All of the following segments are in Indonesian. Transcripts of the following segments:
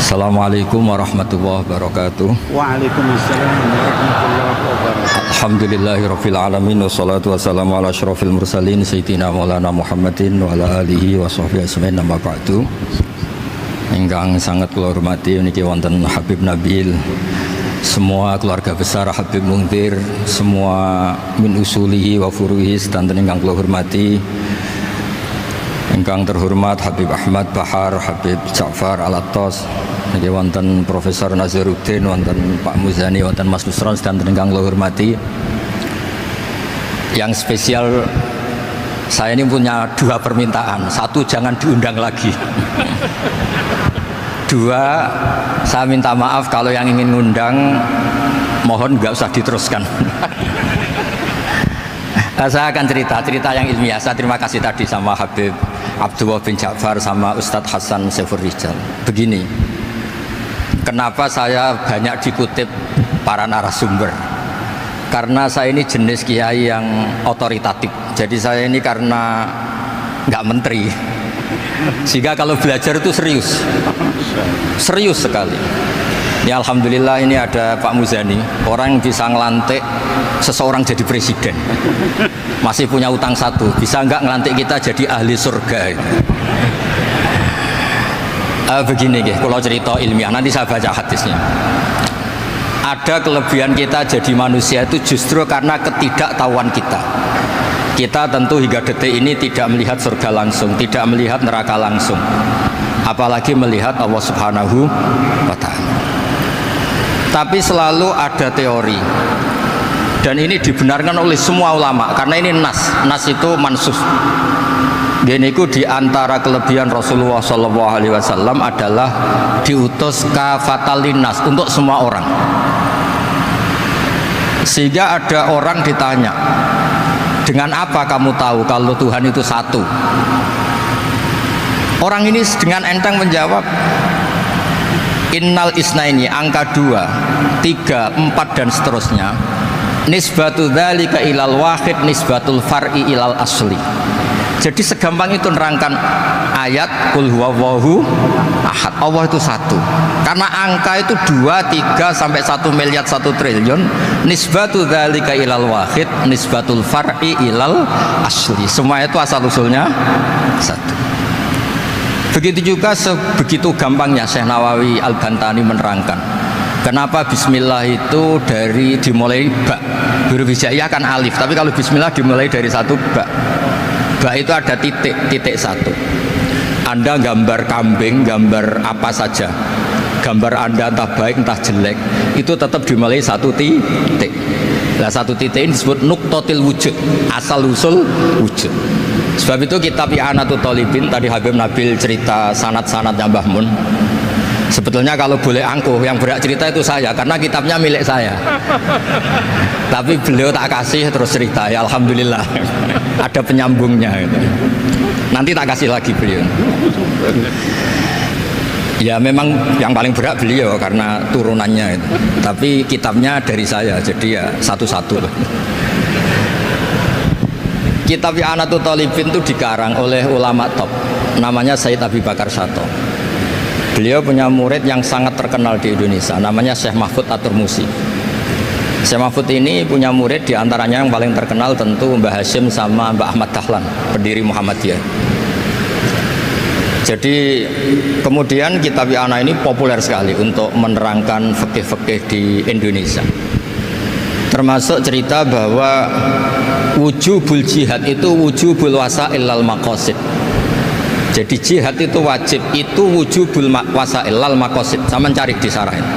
Assalamualaikum warahmatullahi wabarakatuh. Waalaikumsalam warahmatullahi wabarakatuh. Alhamdulillahirabbil alamin wassalatu wassalamu ala asyrofil mursalin sayyidina maulana Muhammadin wa ala alihi wa sahbihi ajmain amma ba'du. Ingkang sangat kula hormati niki wonten Habib Nabil, semua keluarga besar Habib Muntir, semua min usulihi wa furuhi sedanten ingkang kula hormati. Ingkang terhormat Habib Ahmad Bahar, Habib Ja'far Al-Attas, niki wonten Profesor Nazaruddin, wonten Pak Muzani, wonten Mas Nusron sedanten ingkang kula hormati. Yang spesial, saya ini punya dua permintaan. Satu, jangan diundang lagi. Dua, saya minta maaf kalau yang ingin ngundang mohon nggak usah diteruskan. Saya akan cerita yang ilmiah. Saya terima kasih tadi sama Habib Abdullah bin Ja'far sama Ustadz Hasan Saifur Rijal. Begini, kenapa saya banyak dikutip para narasumber? Karena saya ini jenis kiai yang otoritatif. Jadi saya ini karena nggak menteri, sehingga kalau belajar itu serius sekali. Ya alhamdulillah ini ada Pak Muzani, orang yang bisa ngelantik seseorang jadi presiden. Masih punya utang satu, bisa nggak ngelantik kita jadi ahli surga. Begini kalau cerita ilmiah, nanti saya baca hadisnya. Ada kelebihan kita jadi manusia itu justru karena ketidaktahuan kita. Kita tentu hingga detik ini tidak melihat surga langsung, tidak melihat neraka langsung, apalagi melihat Allah Subhanahu wa Ta'ala. Tapi selalu ada teori, dan ini dibenarkan oleh semua ulama karena ini nas itu mansus. Gini ku diantara kelebihan Rasulullah SAW adalah diutus kafatal linnas untuk semua orang. Sehingga ada orang ditanya, dengan apa kamu tahu kalau Tuhan itu satu? Orang ini dengan enteng menjawab, innal isnaini, angka 2, 3, 4 dan seterusnya. Nisbatu dzalika ilal wahid nisbatul far'i ilal asli. Jadi segampang itu nerangkan ayat qul huwallahu ahad, Allah itu satu. Karena angka itu 2, 3 sampai 1 miliar 1 triliun. Nisbatu dzalika ilal wahid nisbatul far'i ilal asli. Semua itu asal usulnya satu. Begitu juga sebegitu gampangnya Syekh Nawawi Al-Bantani menerangkan kenapa bismillah itu dimulai ba. Huruf hijaiyah kan alif, tapi kalau bismillah dimulai dari satu ba. Ba itu ada titik satu. Anda gambar kambing, gambar apa saja, gambar Anda entah baik entah jelek, itu tetap dimulai satu titik. Nah satu titik ini disebut nuqtatil wujud, asal usul wujud. Sebab itu kitab I'anatul Thalibin, tadi Habib Nabil cerita sanad-sanadnya Mbah Mun. Sebetulnya kalau boleh angkuh, yang berhak cerita itu saya, karena kitabnya milik saya. Tapi beliau tak kasih terus cerita, ya alhamdulillah. Ada penyambungnya gitu. Nanti tak kasih lagi beliau. Ya memang yang paling berat beliau karena turunannya itu. Tapi kitabnya dari saya, jadi ya satu-satu. Kitab I'anatul Thalibin itu dikarang oleh ulama top, namanya Sayyid Abi Bakar Sato. Beliau punya murid yang sangat terkenal di Indonesia, namanya Syekh Mahfud At-Turmusi. Syekh Mahfud ini punya murid, diantaranya yang paling terkenal tentu Mbah Hashim sama Mbah Ahmad Dahlan, pendiri Muhammadiyah. Jadi kemudian kitab I'anah ini populer sekali untuk menerangkan fikih-fikih di Indonesia. Termasuk cerita bahwa wujubul jihad itu wujubul wasail lal maqasid. Jadi jihad itu wajib, itu wujubul wasail lal maqasid. Sama cari di sarahin.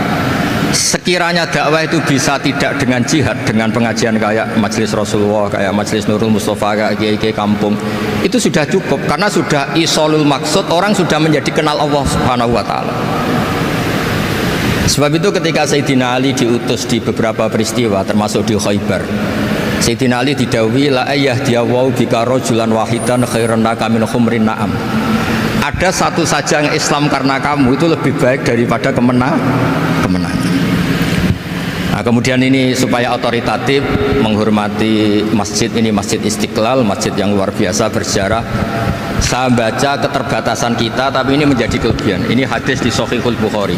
Sekiranya dakwah itu bisa tidak dengan jihad, dengan pengajian kayak Majelis Rasulullah, kayak Majelis Nurul Mustafa, kayak kiai-kiai kampung, itu sudah cukup karena sudah isolul maksud, orang sudah menjadi kenal Allah Subhanahu wa Ta'ala. Sebab itu ketika Sayyidina Ali diutus di beberapa peristiwa termasuk di Khaybar, Sayyidina Ali didhawuhi la ayyahdiyawu bika rajulan wahidan khairan laka min humrin na'am. Ada satu saja yang Islam karena kamu itu lebih baik daripada kemenangan. Nah, kemudian ini supaya otoritatif menghormati masjid ini, Masjid Istiqlal, masjid yang luar biasa bersejarah. Saya baca keterbatasan kita, tapi ini menjadi kelebihan. Ini hadis di Shahihul Bukhari.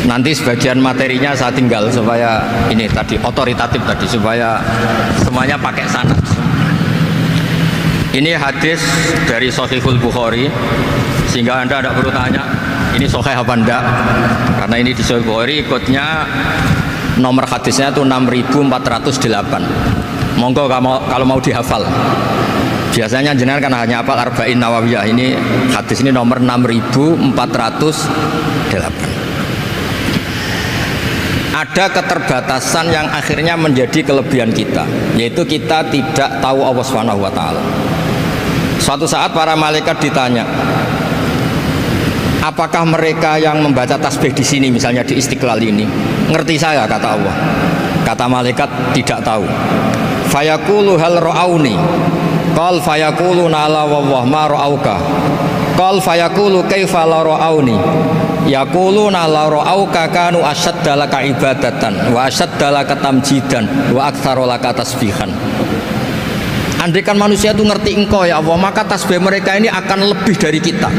Nanti sebagian materinya saya tinggal supaya ini tadi otoritatif tadi, supaya semuanya pakai sanad. Ini hadis dari Shahihul Bukhari, sehingga Anda tidak perlu tanya ini sahih apa enggak, karena ini di Sahih Bukhari. Ikutnya nomor hadisnya itu 6408. Monggo kalau mau dihafal. Biasanya jenengan kan hanya hafal Arba'in Nawawiyah. Ini hadis ini nomor 6408. Ada keterbatasan yang akhirnya menjadi kelebihan kita, yaitu kita tidak tahu Allah Subhanahu wa taala. Suatu saat para malaikat ditanya, apakah mereka yang membaca tasbih di sini, misalnya di Istiqlal ini, ngerti saya? Kata Allah. Kata malaikat, tidak tahu. Fayaqulu hal ra'auni. Qal fayaqulu la wallah ma ra'auka. Qal fayaqulu kaifa la ra'auni. Yaquluna la ra'auka kanu ashadda laka ibadatan wa ashadda laka tamjidan wa aktsara laka tasbihan. Andaikan manusia itu ngerti engkau ya Allah, maka tasbih mereka ini akan lebih dari kita.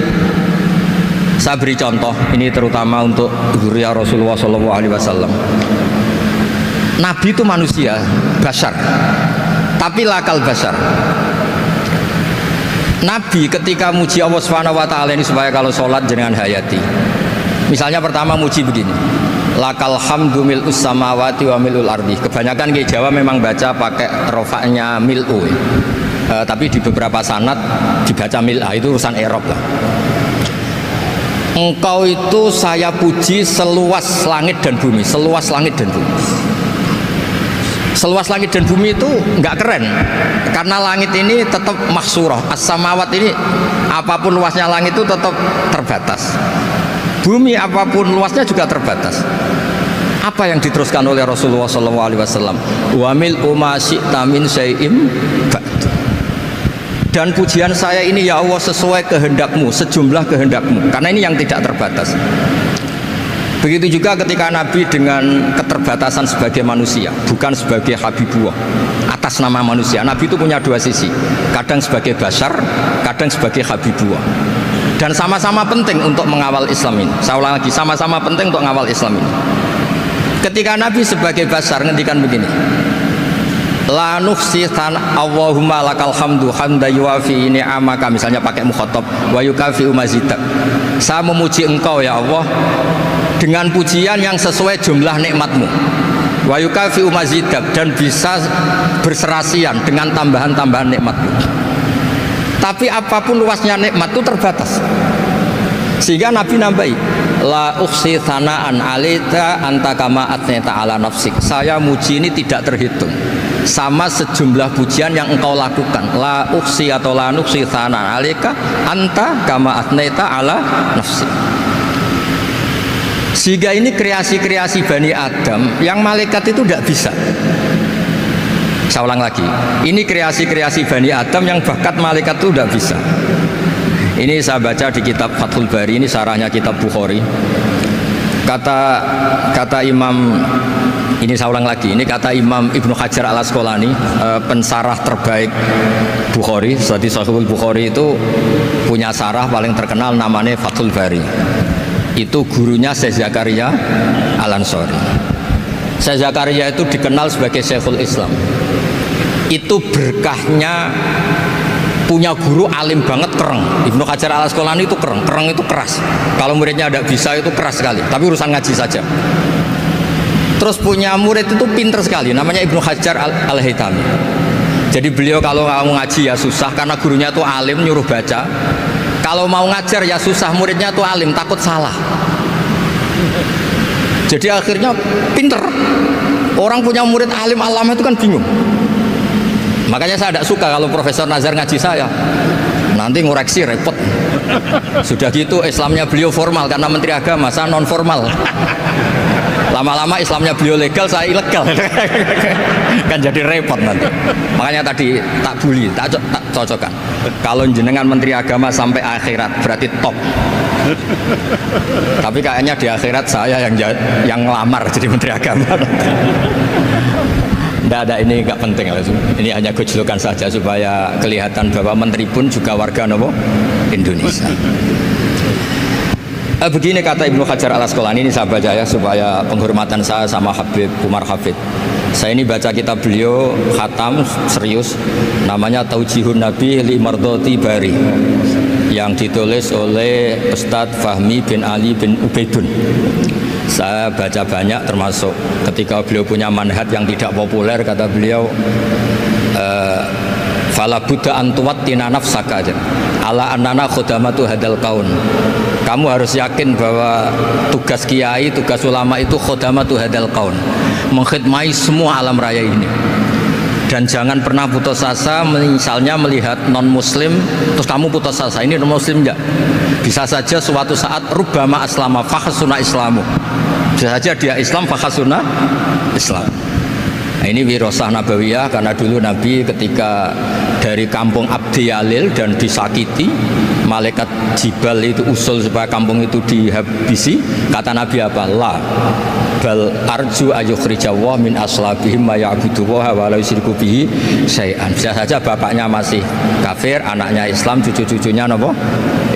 Saya beri contoh, ini terutama untuk dzurriyyah Rasulullah SAW. Nabi itu manusia, bashar, tapi lakal bashar. Nabi ketika muji Allah Subhanahu wa taala ini supaya kalau sholat jangan hayati. Misalnya pertama muji begini, lakal hamdu mil'us samawati wa mil'ul ardi. Kebanyakan di Jawa memang baca pakai rofaknya mil'u, tapi di beberapa sanad dibaca mil'ah, itu urusan i'rab lah. Engkau itu saya puji seluas langit dan bumi, seluas langit dan bumi. Seluas langit dan bumi itu nggak keren, karena langit ini tetap mahsurah, as-samawat ini apapun luasnya langit itu tetap terbatas. Bumi apapun luasnya juga terbatas. Apa yang diteruskan oleh Rasulullah SAW? Wa mil'u ma syi'ta min syai'im ba'du. Dan pujian saya ini ya Allah sesuai kehendakmu, sejumlah kehendakmu, karena ini yang tidak terbatas. Begitu juga ketika Nabi dengan keterbatasan sebagai manusia, bukan sebagai Habibullah, atas nama manusia. Nabi itu punya dua sisi, kadang sebagai bashar, kadang sebagai Habibullah. Dan sama-sama penting untuk mengawal Islam ini. Saya ulang lagi, sama-sama penting untuk mengawal Islam ini. Ketika Nabi sebagai bashar ngendikan begini, la nuhsi Allahumma lakal hamdu hamda yuwafi ni'amaka, misalnya pakai mukhatab, wa yukafi mazidak. Saya memuji engkau ya Allah dengan pujian yang sesuai jumlah nikmatmu, wa yukafi mazidak, dan bisa berserasian dengan tambahan-tambahan nikmatmu. Tapi apapun luasnya nikmat itu terbatas, sehingga Nabi nambahi, la ukhsi thana'an alita anta kama atneta ala nafsik. Saya muji ini tidak terhitung, sama sejumlah pujian yang engkau lakukan. La ukhsi atau la nukhsi thana'an alika anta kama atneta ala nafsik. Sehingga ini kreasi-kreasi Bani Adam yang malaikat itu tidak bisa. Saya ulang lagi, ini kreasi-kreasi Bani Adam yang bakat malaikat itu tidak bisa. Ini saya baca di kitab Fathul Bari, ini sarahnya kitab Bukhari. Kata Imam, ini saya ulang lagi, ini kata Imam Ibnu Hajar al Asqalani, pensarah terbaik Bukhari. Jadi Sahihul Bukhari itu punya sarah paling terkenal namanya Fathul Bari. Itu gurunya Syekh Zakaria Al-Ansari. Syekh Zakaria itu dikenal sebagai Syekhul Islam. Itu berkahnya punya guru alim banget, kereng. Ibnu Hajar al Asqalani itu kereng itu keras. Kalau muridnya ada bisa itu keras sekali, tapi urusan ngaji saja. Terus punya murid itu pinter sekali, namanya Ibnu Hajar al-Haytami. Jadi beliau kalau mau ngaji ya susah, karena gurunya itu alim, nyuruh baca. Kalau mau ngajar ya susah, muridnya itu alim, takut salah. Jadi akhirnya pinter. Orang punya murid alim alama itu kan bingung. Makanya saya tidak suka kalau Profesor Nazar ngaji saya, nanti ngoreksi repot. Sudah gitu Islamnya beliau formal karena Menteri Agama, saya non formal. Lama-lama Islamnya beliau legal, saya ilegal. Kan jadi repot nanti. Makanya tadi tak bully, tak cocokkan. Kalau jenengan Menteri Agama sampai akhirat berarti top. Tapi kayaknya di akhirat saya yang ngelamar jadi Menteri Agama. Tidak, ini nggak penting. Ini hanya gejolokan saja supaya kelihatan bahwa menteri pun juga warga nopo Indonesia. Begini kata Ibnu Hajar Al Asqalani, ini saya baca ya supaya penghormatan saya sama Habib Umar Hafid. Saya ini baca kitab beliau khatam serius, namanya Taujihun Nabi li Mardhati Bari, yang ditulis oleh Ustadz Fahmi bin Ali bin Ubaidun. Saya baca banyak, termasuk ketika beliau punya manhaj yang tidak populer, kata beliau fala buddha antuwattina nafsaka ala annana khudamatu hadal kaun. Kamu harus yakin bahwa tugas kiai, tugas ulama itu khudamatu hadal kaun, mengkhidmati semua alam raya ini. Dan jangan pernah putus asa, misalnya melihat non muslim terus kamu putus asa, ini non muslim enggak, bisa saja suatu saat rubbama aslama fakhasuna islamu, bisa saja dia Islam fakhasuna Islam. Nah, ini wirasah nabawiyah, karena dulu Nabi ketika dari kampung Abdi Yalil dan disakiti, malaikat Jibal itu usul supaya kampung itu dihabisi, kata Nabi apa? La bal arju ayukhrijawah min aslabihim ma ya'buduwaha wa la yusyriku bihi syai'an. Bisa saja bapaknya masih kafir, anaknya Islam, cucu-cucunya apa?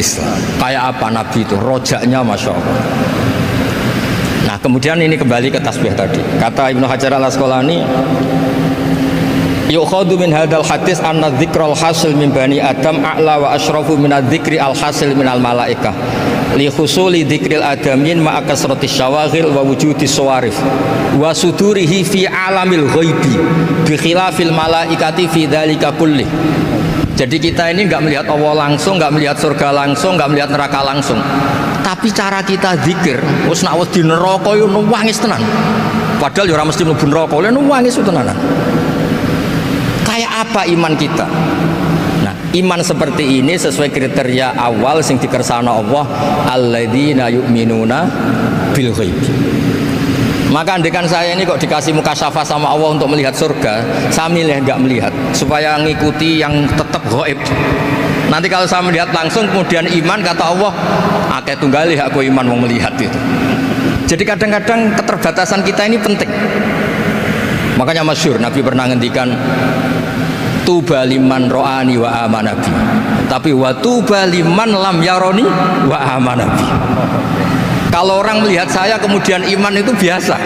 Islam. Kayak apa Nabi itu? Rojaknya Masya Allah. Nah, kemudian ini kembali ke tasbih tadi. Kata Ibnu Hajar Al Asqalani, yukhadu min hadal hadis anna dzikral hasil min bani adam a'la wa asyrafu min adzikri al hasil min al malaikah li husuli dzikril adamin ma'a kasratis syawaghil wa wujudis sawarif wa sudurihi fi alamil ghaibi bi khilafil malaikati fi dzalika kulli. Jadi kita ini nggak melihat Allah langsung, nggak melihat surga langsung, nggak melihat neraka langsung, tapi cara kita zikir wis nak wis di neraka yo nangis tenan, padahal yo ora mesti mlebu neraka, lha nangis tenanan. Kayak apa iman kita? Nah, iman seperti ini sesuai kriteria awal sing dikersana Allah, alladzina yu'minuna bil ghaib. Maka andekan saya ini kok dikasih mukasyafah sama Allah untuk melihat surga, saya milih nggak melihat supaya ngikuti yang tetap gaib. Nanti kalau saya melihat langsung kemudian iman, kata Allah akeh tunggalih aku iman mau melihat itu. Jadi kadang-kadang keterbatasan kita ini penting. Makanya masyhur Nabi pernah ngendikan tuba liman ro'ani wa amanabi, tapi wa tuba liman lam yaroni wa amanabi. Kalau orang melihat saya kemudian iman itu biasa.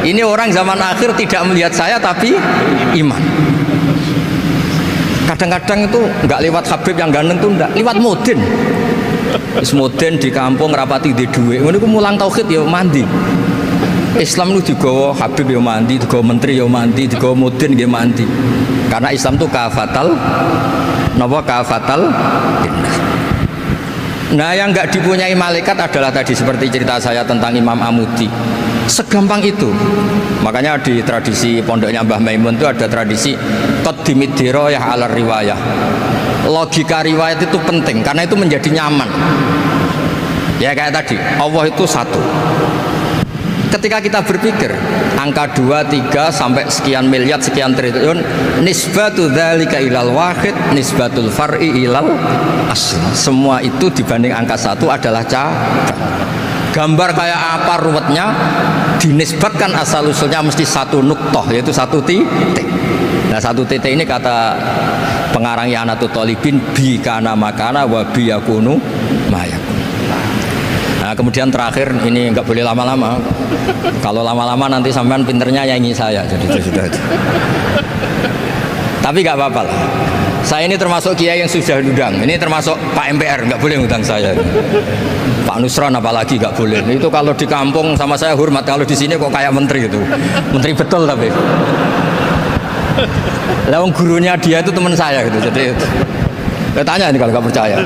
Ini orang zaman akhir tidak melihat saya tapi iman. Kadang-kadang itu nggak lewat Habib yang ganteng tuh, enggak, lewat Mudin. Wis Mudin di kampung rapati di duwe. Ngono iku mulang tauhid ya mandi. Islam itu digawa Habib ya mandi, digawa menteri ya mandi, digawa Mudin ya mandi. Karena Islam itu kafatal napa kafatal dinnas. Nah, yang nggak dipunyai malaikat adalah tadi seperti cerita saya tentang Imam Amudi. Segampang itu. Makanya di tradisi pondoknya Mbah Maimun itu ada tradisi qaddimid dirayah ala riwayah. Logika riwayat itu penting karena itu menjadi nyaman. Ya kayak tadi, Allah itu satu. Ketika kita berpikir angka 2, 3 sampai sekian miliar, sekian triliun, nisbatu dzalika ilal wahid, nisbatul far'i ilal asl. Semua itu dibanding angka 1 adalah cabang. Gambar kayak apa ruwetnya, dinisbatkan asal usulnya mesti satu nuktoh, yaitu satu titik. Nah, satu titik ini kata pengarang Yanatul Thalibin, bi kana makana wa bi yakunu mayakun. Nah, kemudian terakhir ini nggak boleh lama-lama. Kalau lama-lama nanti sampean pinternya nyanyi saya, jadi sudah. Tapi nggak apa-apa lah. Saya ini termasuk kiai yang sudah diundang. Ini termasuk Pak MPR, nggak boleh ngundang saya. Pak Nusron apalagi nggak boleh. Itu kalau di kampung sama saya hormat, kalau di sini kok kayak menteri itu. Menteri betul tapi. Lalu gurunya dia itu teman saya gitu. Jadi tanya ini kalau nggak percaya.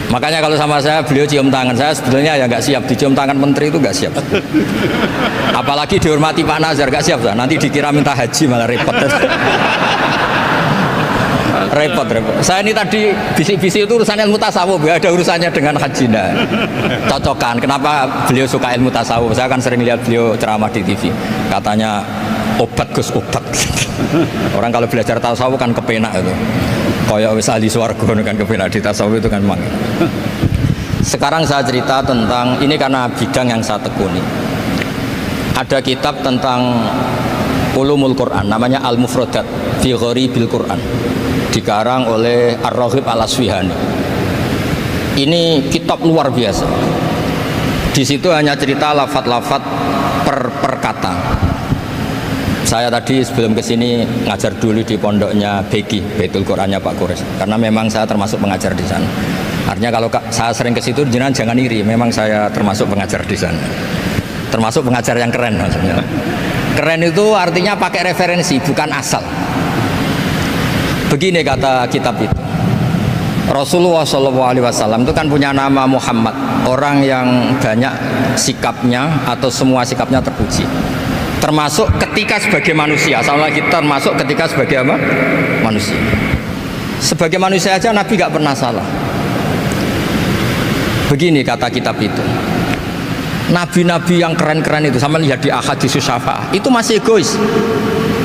Makanya kalau sama saya beliau cium tangan, saya sebetulnya ya nggak siap dicium tangan menteri itu nggak siap. Apalagi dihormati Pak Nazar nggak siap, nanti dikira minta haji malah repot. repot. Saya ini tadi bisi-bisi itu urusan ilmu tasawuf, ya ada urusannya dengan haji. Nah, cocokan. Kenapa beliau suka ilmu tasawuf? Saya kan sering lihat beliau ceramah di TV. Katanya obat Gus obat. Orang kalau belajar tasawuf kan kepenak itu. Kayak wis ahli swarga kan kepenak di tasawuf itu kan memang. Sekarang saya cerita tentang ini karena bidang yang saya tekuni. Ada kitab tentang Ulumul Quran, namanya Al-Mufradat fi Gharibil Quran, dikarang oleh Ar-Raghib Al-Asfihani. Ini kitab luar biasa. Di situ hanya cerita lafat-lafat per kata. Saya tadi sebelum kesini ngajar dulu di pondoknya Beki, Baitul Qurannya Pak Kures, karena memang saya termasuk pengajar di sana. Artinya kalau saya sering ke situ, jangan iri, memang saya termasuk pengajar di sana. Termasuk pengajar yang keren maksudnya. Keren itu artinya pakai referensi, bukan asal. Begini kata kitab itu. Rasulullah SAW itu kan punya nama Muhammad, orang yang banyak sikapnya atau semua sikapnya terpuji. Termasuk ketika sebagai manusia, sama lagi termasuk ketika sebagai apa? Manusia. Sebagai manusia aja Nabi gak pernah salah. Begini kata kitab itu. Nabi-nabi yang keren-keren itu, sama lihat di Ahaditsus Syafa'ah, itu masih egois.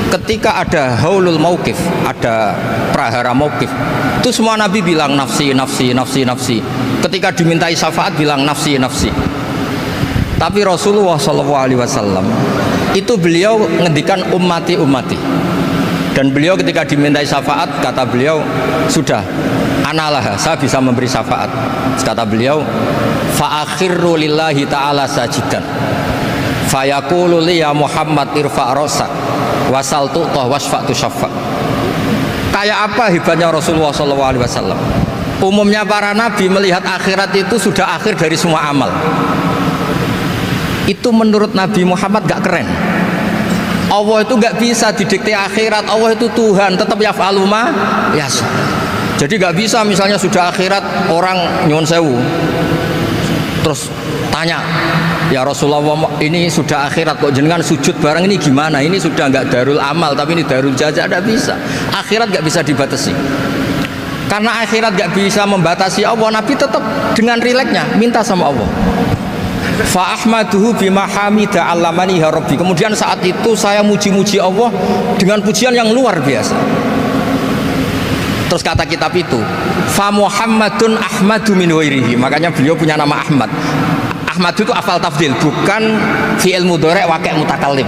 Ketika ada haulul mauqif, ada prahara mauqif, itu semua nabi bilang nafsi, nafsi, nafsi, nafsi. Ketika dimintai syafaat bilang nafsi, nafsi. Tapi Rasulullah SAW itu beliau ngendikan ummati, ummati. Dan beliau ketika dimintai syafaat, kata beliau, sudah, analah, saya bisa memberi syafaat. Kata beliau, fa'akhirru lillahi ta'ala sajidan fayaqulu li ya Muhammad irfa' ra'sak wasal tu'tah wasfa'tu syaffa'. Kayak apa hebatnya Rasulullah SAW? Umumnya para nabi melihat akhirat itu sudah akhir dari semua amal. Itu menurut Nabi Muhammad gak keren. Allah itu gak bisa didikte akhirat. Allah itu Tuhan, tetap yaf'alu ma yasha. Jadi gak bisa misalnya sudah akhirat orang nyuwun sewu terus tanya, ya Rasulullah ini sudah akhirat kok jenengan sujud bareng ini gimana? Ini sudah nggak darul amal tapi ini darul jaza. Tidak bisa. Akhirat nggak bisa dibatasi. Karena akhirat nggak bisa membatasi Allah, Nabi tetap dengan rileksnya minta sama Allah. Fa ahmaduhu bima hamida 'allamani ya rabbi. Kemudian saat itu saya muji-muji Allah dengan pujian yang luar biasa. Terus kata kitab itu, fa Muhammadun ahmadu min ghairihi. Makanya beliau punya nama Ahmad. Ahmad itu afal tafdil, bukan fi'il mudhari' waqi' mutakallim.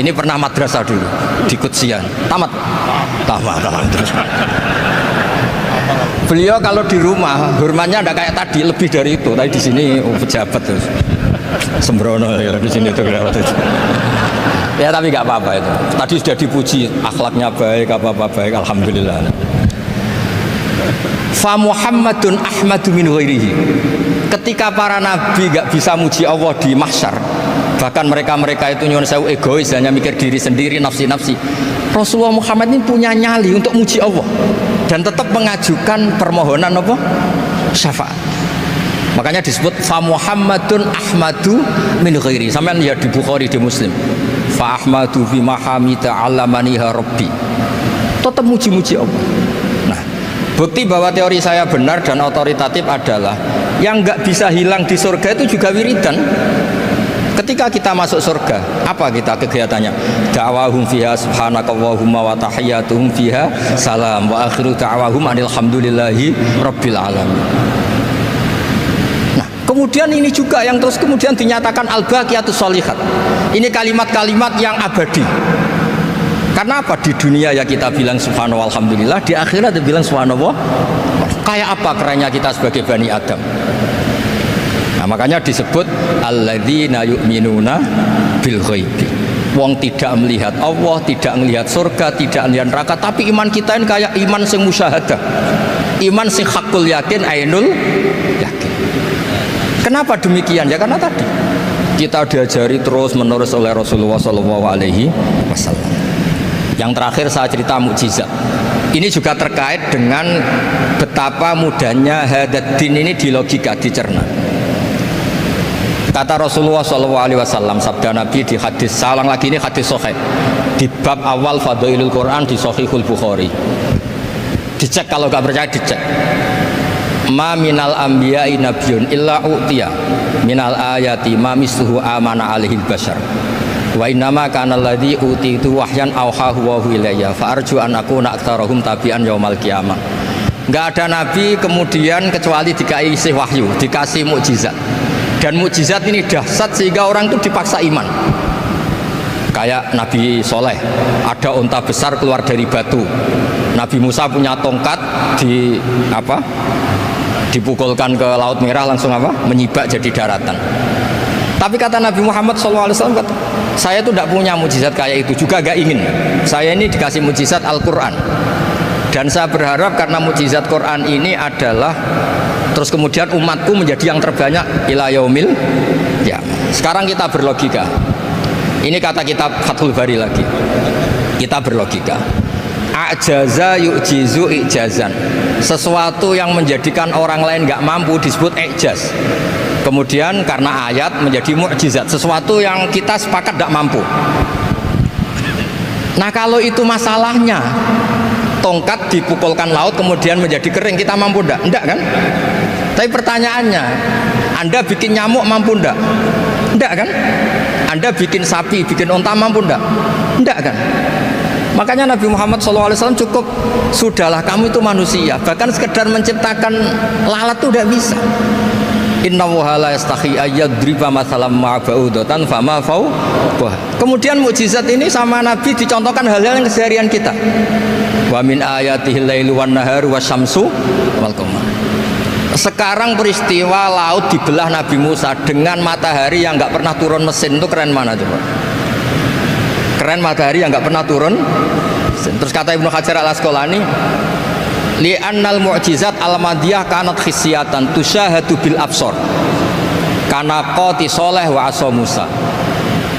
Ini pernah madrasah dulu di Kutsian. Tamat. Terus. Beliau kalau di rumah hormatnya tidak kayak tadi, lebih dari itu. Tadi di sini pejabat terus. Sembrono ya di sini itu. Ya tapi nggak apa-apa itu. Tadi sudah dipuji, akhlaknya baik, apa-apa baik, alhamdulillah. Fa Muhammadun ahmadu min ghairihi. Ketika para nabi gak bisa muji Allah di mahsyar, bahkan mereka itu nyuwun sewu egois, hanya mikir diri sendiri, nafsi-nafsi. Rasulullah Muhammad ini punya nyali untuk muji Allah dan tetap mengajukan permohonan apa? Syafaat. Makanya disebut fa Muhammadun ahmadu min ghairi. Sampeyan lihat di Bukhari, di Muslim. Fa ahmadu fi mahamida 'allamani rabbi. Tetap muji-muji Allah. Bukti bahwa teori saya benar dan otoritatif adalah yang nggak bisa hilang di surga itu juga wiridan. Ketika kita masuk surga, apa kita kegiatannya? Da'wahum fiha subhanakallahumma wa tahiyyatuhum fiha salam wa akhiru da'wahum alhamdulillahi rabbil alamin. Nah, kemudian ini juga yang terus kemudian dinyatakan al-baqiyatus sholihat. Ini kalimat-kalimat yang abadi. Karena apa? Di dunia ya kita bilang subhanallah alhamdulillah, di akhirat dia bilang subhanallah. Kayak apa kerennya kita sebagai Bani Adam? Nah, makanya disebut alladzina yu'minuna bil ghaibi. Wong tidak melihat Allah, tidak melihat surga, tidak melihat neraka, tapi iman kita ini kayak iman sing musyahadah. Iman sing hakul yakin, ainul yakin. Kenapa demikian? Ya karena tadi kita diajari terus menerus oleh Rasulullah SAW. Yang terakhir saya cerita mukjizat. Ini juga terkait dengan betapa mudahnya hadat din ini di logika, dicerna. Kata Rasulullah SAW, sabda Nabi di hadis, salang lagi ini hadis sahih di bab awal Fadailul Quran di Sahihul Bukhari. Dicek kalau gak percaya dicek. Ma minal anbiya'i nabiyyun illa u'tiya minal ayati ma misluhu amana alaihil bashar. Wa innama kana alladzi utitu wahyan auhahu wa ilayya fa arju an akuna aktsarahum tabi'an yaumal qiyamah. Enggak ada nabi kemudian kecuali dikasih wahyu, dikasih mukjizat. Dan mukjizat ini dahsyat sehingga orang itu dipaksa iman. Kayak Nabi Soleh, ada unta besar keluar dari batu. Nabi Musa punya tongkat dipukulkan ke Laut Merah langsung menyibak jadi daratan. Tapi kata Nabi Muhammad SAW, saya itu tidak punya mujizat kayak itu, juga gak ingin. Saya ini dikasih mujizat Al-Quran, dan saya berharap karena mujizat Quran ini adalah terus kemudian umatku menjadi yang terbanyak ila yaumil ya. Sekarang kita berlogika, ini kata kitab Fathul Bari lagi, kita berlogika, ajaza yu'jizu ijazan, sesuatu yang menjadikan orang lain gak mampu disebut ijaz. Kemudian karena ayat menjadi mukjizat, sesuatu yang kita sepakat tidak mampu. Nah kalau itu masalahnya, tongkat dipukulkan laut kemudian menjadi kering, kita mampu enggak? Enggak kan? Tapi pertanyaannya, Anda bikin nyamuk mampu enggak? Enggak kan? Anda bikin sapi, bikin unta mampu enggak? Enggak kan? Makanya Nabi Muhammad SAW cukup, sudahlah kamu itu manusia, bahkan sekedar menciptakan lalat itu tidak bisa. Inna la yastahi ayyadriba mathalam ma'ba'udatan fama fawqah. Kemudian mukjizat ini sama Nabi dicontohkan hal-hal yang keseharian kita. Wa min ayatihil lailu wan naharu wasyamsu wal qamar. Sekarang peristiwa laut dibelah Nabi Musa dengan matahari yang nggak pernah turun mesin, itu keren mana coba? Keren matahari yang nggak pernah turun mesin. Terus kata Ibnu Hajar Al-Asqalani, li'annal mu'jizat al-madiyah kanat khisyatan tusyahadu bil absor kana qati soleh wa asa Musa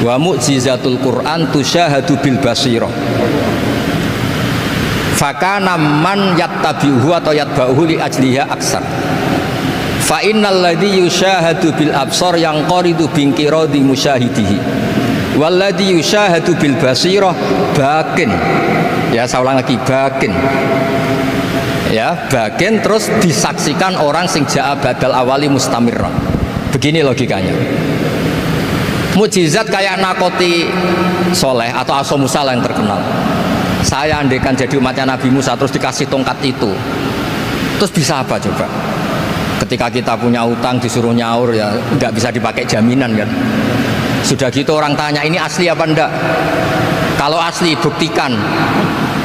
wa mu'jizatul Qur'an tusyahadu bil basirah fakana man yattabi'uhu atau yatba'uhu li ajliha aksar fa innal ladhi yusyahadu bil absor yang qaridu bingkiradi musyahidihi walladhi yusyahadu bil basirah bakin. Ya saya ulang lagi, bakin. Ya, bagian terus disaksikan orang sing ja'a badal awali mustamirran. Begini logikanya. Mujizat kayak nakoti Soleh atau Asa Musa yang terkenal. Saya andaikan jadi umatnya Nabi Musa terus dikasih tongkat itu, terus bisa apa coba? Ketika kita punya utang disuruh nyaur, ya nggak bisa dipakai jaminan kan. Sudah gitu orang tanya ini asli apa enggak? Kalau asli buktikan,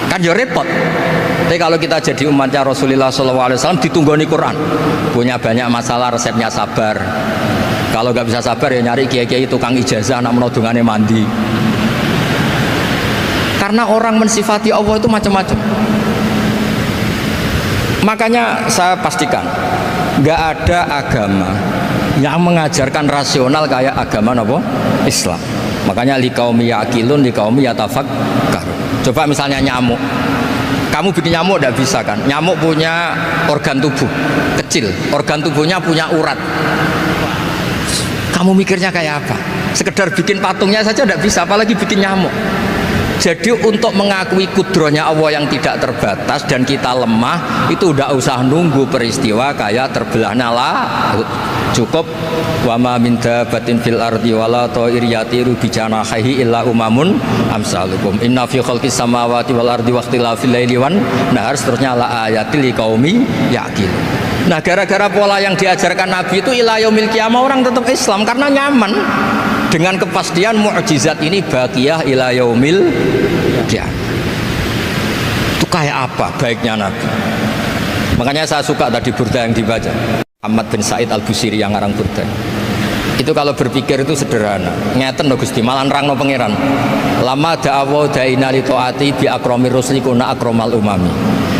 kan ya repot. Tapi kalau kita jadi umatnya Rasulullah SAW ditunggoni Quran, punya banyak masalah resepnya sabar. Kalau nggak bisa sabar ya nyari kiai-kiai tukang ijazah anak menodongannya mandi. Karena orang mensifati Allah itu macam-macam. Makanya saya pastikan nggak ada agama yang mengajarkan rasional kayak agama apa? Islam. Makanya liqaumi yaqilun liqaumi yatafakkar. Coba misalnya nyamuk. Kamu bikin nyamuk tidak bisa kan? Nyamuk punya organ tubuh kecil, organ tubuhnya punya urat. Kamu mikirnya kayak apa? Sekedar bikin patungnya saja tidak bisa, apalagi bikin nyamuk. Jadi untuk mengakui kudrohnya Allah yang tidak terbatas dan kita lemah, itu tidak usah nunggu peristiwa kayak terbelahnya laut. Cukup wa ma min dabbatin fil ardi wala ta'ir yatiru bi janahihi illa umamun amsalukum inna fi khalqis samawati wal ardi waqtilafil laili wan nahar, seterusnya la ayatil liqaumi yaqil. Nah gara-gara pola yang diajarkan Nabi itu ila yaumil qiyamah orang tetap Islam karena nyaman dengan kepastian mukjizat ini baqiyah ila yaumil qiyamah. Itu kayak apa baiknya Nabi. Makanya saya suka tadi burda yang dibaca Ahmad bin Said Al-Busiri yang ngarang burda. Itu kalau berpikir itu sederhana. Ngeten lho Gusti, malah nerangno pangeran. Lama da'awa da'ina li ta'ati bi akramir rusli kuna akramal umami.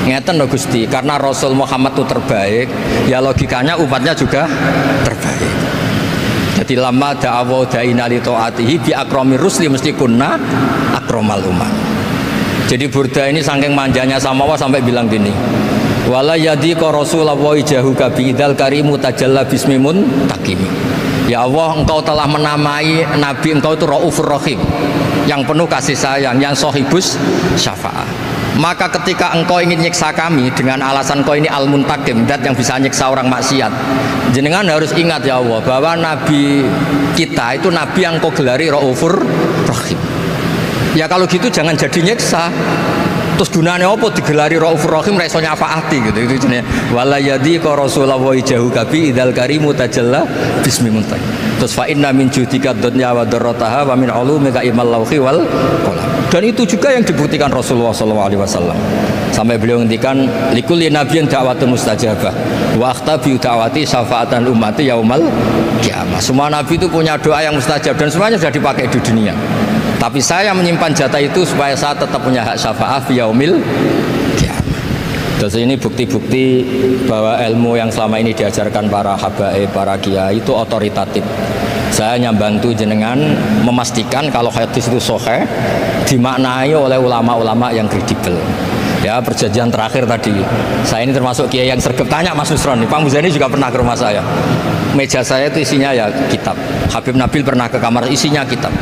Ngeten lho Gusti, karena Rasul Muhammad itu terbaik, ya logikanya umatnya juga terbaik. Jadi lama da'awa da'ina li ta'atihi bi akramir rusli mesti kuna akramal umami. Jadi burda ini saking manjanya sama Allah sampai bilang gini, wala yadiqa Rasulullah jahuka bi'idal karimu tajalla bismimun takimi. Ya Allah, engkau telah menamai Nabi engkau itu Raufur Rahim, yang penuh kasih sayang, yang sohibus syafa'ah. Maka ketika engkau ingin nyiksa kami dengan alasan engkau ini al-muntakim, dat yang bisa nyiksa orang maksiat, jenengan harus ingat ya Allah bahwa Nabi kita itu Nabi yang kau gelari Raufur Rahim. Ya kalau gitu jangan jadi nyiksa. Terus gunane apa digelari Raufur Rahim ra iso nyafaati gitu. Itu jenenge wala yadi ka Rasulullah jahu kabi idzal karimu tajalla bismi muntak. Terus fa inna min judika dunya wa darrataha wa min ulumika imal lauhi wal qalam. Dan itu juga yang dibuktikan Rasulullah SAW. Sampai beliau ngendikan likulli nabiyyin da'watun mustajabah wa akhtabi da'wati syafaatan ummati yaumal kiamah. Semua nabi itu punya doa yang mustajab dan semuanya sudah dipakai di dunia. Tapi saya menyimpan jatah itu supaya saya tetap punya hak syafaat fi yaumil kiamah. Terus ini bukti-bukti bahwa ilmu yang selama ini diajarkan para habaib, para kiai itu otoritatif. Saya hanya bantu jenengan memastikan kalau hadis itu sahih dimaknai oleh ulama-ulama yang kredibel. Ya, perjanjian terakhir tadi, saya ini termasuk kiai yang sergap. Tanya Mas Nusron, Pak Muzani juga pernah ke rumah saya. Meja saya itu isinya ya kitab. Habib Nabil pernah ke kamar, isinya kitab.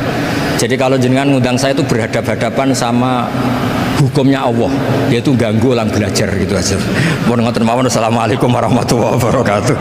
Jadi kalau jenengan ngundang saya itu berhadapan-hadapan sama hukumnya Allah, yaitu ganggu orang belajar gitu aja. Mohon ngoten mawon. Assalamualaikum warahmatullahi wabarakatuh.